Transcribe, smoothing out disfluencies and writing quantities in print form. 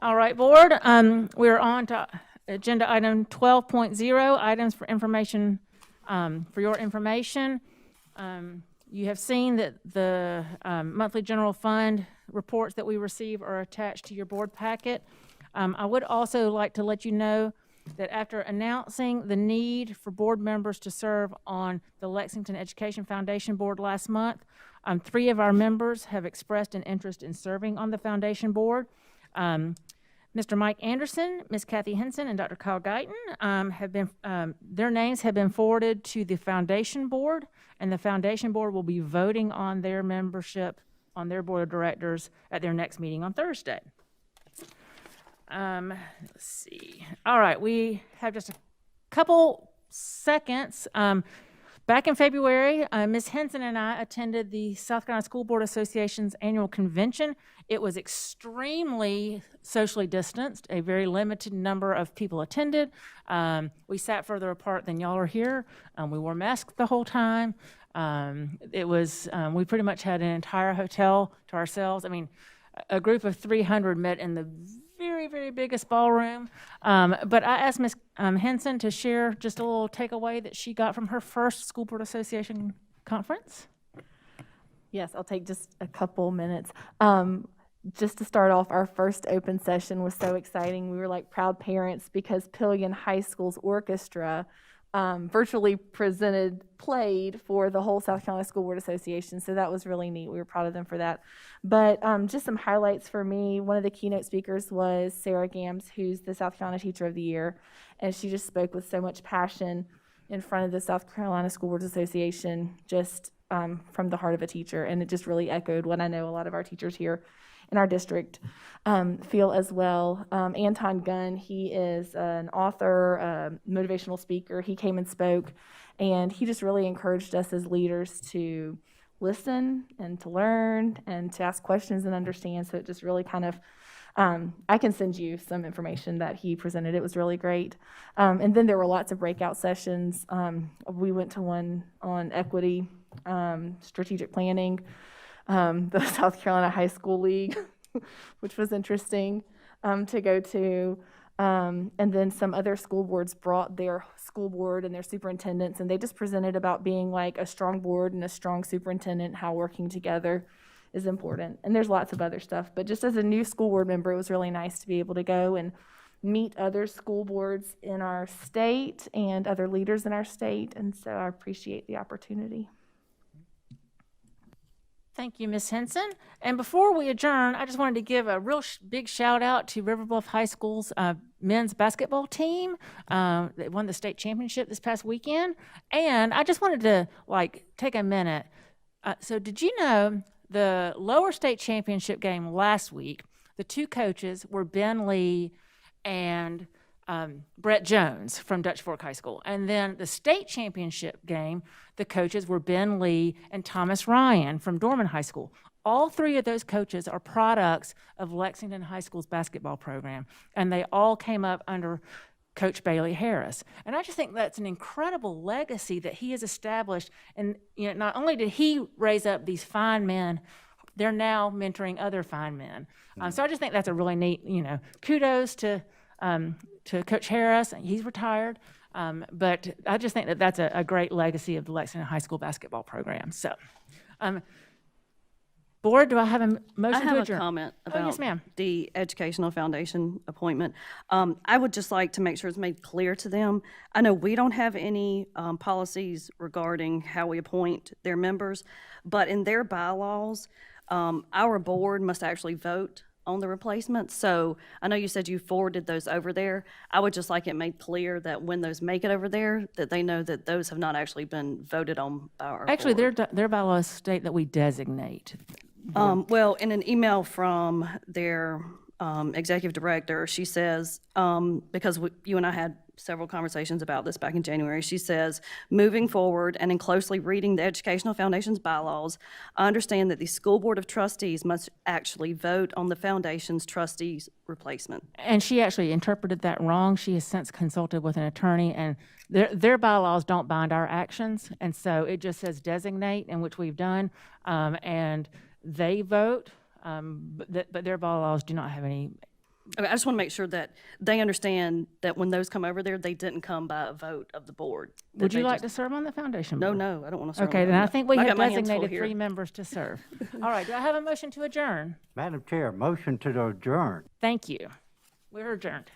All right, board. We're on to agenda item 12.0, items for information, for your information. You have seen that the monthly general fund reports that we receive are attached to your board packet. I would also like to let you know that after announcing the need for board members to serve on the Lexington Education Foundation Board last month, 3 of our members have expressed an interest in serving on the foundation board. Mr. Mike Anderson, Ms. Kathy Henson, and Dr. Kyle Guyton their names have been forwarded to the foundation board, and the foundation board will be voting on their membership on their board of directors at their next meeting on Thursday. Let's see. All right, we have just a couple seconds. Back in February, Ms. Henson and I attended the South Carolina School Board Association's annual convention. It was extremely socially distanced. A very limited number of people attended. We sat further apart than y'all are here. We wore masks the whole time. We pretty much had an entire hotel to ourselves. I mean, a group of 300 met in the very, very biggest ballroom. But I asked Ms. Henson to share just a little takeaway that she got from her first School Board Association conference. Yes, I'll take just a couple minutes. Just to start off, our first open session was so exciting. We were like proud parents because Pillion High School's orchestra virtually played for the whole South Carolina School Board Association. So that was really neat. We were proud of them for that. But just some highlights for me. One of the keynote speakers was Sarah Gams, who's the South Carolina Teacher of the Year. And she just spoke with so much passion in front of the South Carolina School Board Association, just from the heart of a teacher. And it just really echoed what I know a lot of our teachers here in our district feel as well. Anton Gunn, he is an author, motivational speaker. He came and spoke, and he just really encouraged us as leaders to listen and to learn and to ask questions and understand. So it just really kind of, I can send you some information that he presented. It was really great. And then there were lots of breakout sessions. We went to one on equity, strategic planning, the South Carolina High School League, which was interesting to go to. And then some other school boards brought their school board and their superintendents, and they just presented about being like a strong board and a strong superintendent, how working together is important. And there's lots of other stuff. But just as a new school board member, it was really nice to be able to go and meet other school boards in our state and other leaders in our state. And so I appreciate the opportunity. Thank you, Ms. Henson. And before we adjourn, I just wanted to give a real big shout out to River Bluff High School's men's basketball team. They won the state championship this past weekend. And I just wanted to take a minute. So did you know the lower state championship game last week, the 2 coaches were Ben Lee and Brett Jones from Dutch Fork High School. And then the state championship game, the coaches were Ben Lee and Thomas Ryan from Dorman High School. All 3 of those coaches are products of Lexington High School's basketball program, and they all came up under Coach Bailey Harris. And I just think that's an incredible legacy that he has established. And not only did he raise up these fine men, they're now mentoring other fine men. So I just think that's a really neat, kudos to Coach Harris. He's retired, but I just think that that's a great legacy of the Lexington High School basketball program. So, board, do I have a motion to adjourn? I have a comment about yes, ma'am. The Educational Foundation appointment. I would just like to make sure it's made clear to them. I know we don't have any policies regarding how we appoint their members, but in their bylaws, our board must actually vote on the replacements. So I know you said you forwarded those over there. I would just like it made clear that when those make it over there, that they know that those have not actually been voted on by our Actually, board. their bylaws state that we designate. Well, in an email from their executive director, she says, because you and I had several conversations about this back in January, she says, moving forward and in closely reading the Educational Foundation's bylaws, I understand that the School Board of Trustees must actually vote on the Foundation's trustees replacement. And she actually interpreted that wrong. She has since consulted with an attorney, and their bylaws don't bind our actions. And so it just says designate, in which we've done, and they vote, but their bylaws do not have any Okay, I just want to make sure that they understand that when those come over there, they didn't come by a vote of the board. that Would you they like just- to serve on the foundation No, board? no, I don't want to serve. Okay, on then that. I think we I have got my hands full designated here. 3 members to serve. All right, do I have a motion to adjourn? Madam Chair, motion to adjourn. Thank you. We're adjourned.